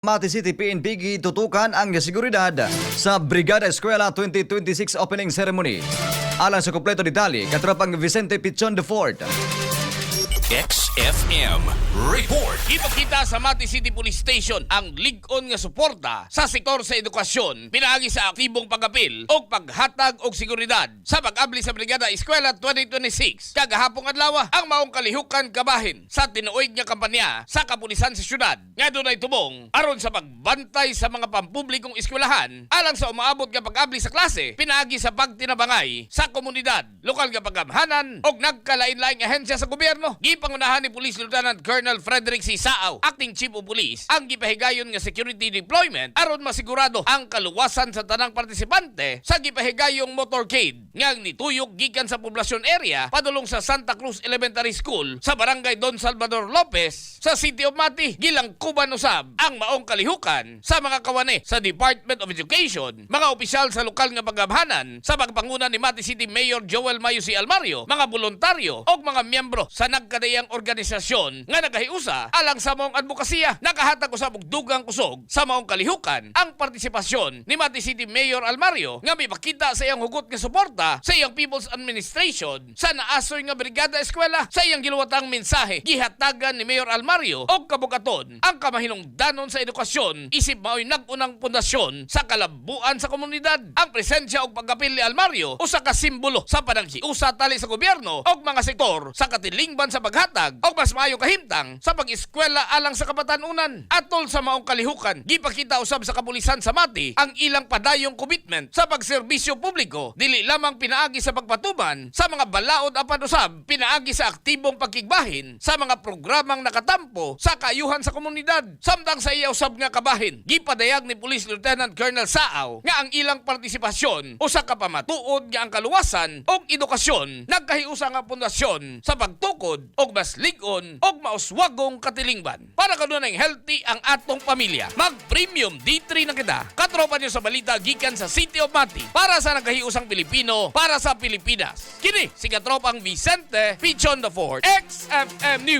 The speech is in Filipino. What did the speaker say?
Mati City PNP gitutukan ang seguridad sa Brigada Eskwela 2026 opening ceremony. Alang sa kompleto detalye, katropang Vicente Pichon IV. XFM Report. Ipakita sa Mati City Police Station ang lig-on nga suporta sa sektor sa edukasyon, pinaagi sa aktibong pag-apil o paghatag og seguridad sa pag-abli sa Brigada Eskwela 2026. Kagahapong adlaw ang maong kalihukan kabahin sa tinuoy nga kampanya sa kapulisan sa syudad. Nga dunay tubong aron sa pagbantay sa mga pampublikong eskwelahan alang sa umaabot nga pag-abli sa klase, pinaagi sa pagtinabangay sa komunidad, lokal nga pagamhanan o nagkalain-laing ahensya sa gobyerno. Gipangunahan ni Police Lieutenant Colonel Frederick C. Sao, Acting Chief of Police, ang gipahigayon nga security deployment aron masigurado ang kaluwasan sa tanang partisipante sa gipahigayong motorcade nga nituyok gikan sa poblasyon area padulong sa Santa Cruz Elementary School sa Barangay Don Salvador Lopez sa City of Mati. Gilangkuban usab ang maong kalihukan sa mga kawane sa Department of Education, mga opisyal sa lokal nga pagamhanan sa pagpanguna ni Mati City Mayor Joel Mayo C. Almario, mga voluntaryo o mga miyembro sa nagkadayang organisasyon nga nagahiusa alang sa maong advokasya. Nakahatag usab og dugang kusog sa maong kalihukan ang partisipasyon ni Mati City Mayor Almario nga mipakita sa iyang hugot nga suporta sa iyang People's Administration sa naasoy nga Brigada Eskwela. Sa iyang giluwatang mensahe, gihatagan ni Mayor Almario og kabugaton ang kamahinungdanon sa edukasyon isip mao'y nag-unang pundasyon sa kalabuan sa komunidad. Ang presensya og pagapil ni Almario usa ka simbolo sa panaghiusa tali sa gobyerno og mga sektor sa katilingban sa paghatag og mas maayo kahimtang sa pag-eskwela alang sa kabatanunan. Atol sa maong kalihukan, gipakita usab sa kapulisan sa Mati ang ilang padayong commitment sa pagserbisyo publiko, dili lamang pinaagi sa pagpatuman sa mga balaod apan usab pinaagi sa aktibong pagkigbahin sa mga programang nakatampo sa kaayuhan sa komunidad. Samtang sa iya usab nga kabahin, gipadayag ni Police Lieutenant Colonel Sao nga ang ilang partisipasyon usa ka pamatuod nga ang kaluwasan og edukasyon nagkahiusa nga pundasyon sa pagtukod og mas lig-on og mauswagong katilingban para kanunay healthy ang atong pamilya. Mag-premium D3 na kita. Katropa niyo sa balita gikan sa City of Mati para sa nagkahiusang Pilipino para sa Pilipinas. Kini si katropang Vicente Pichon IV, XFM News.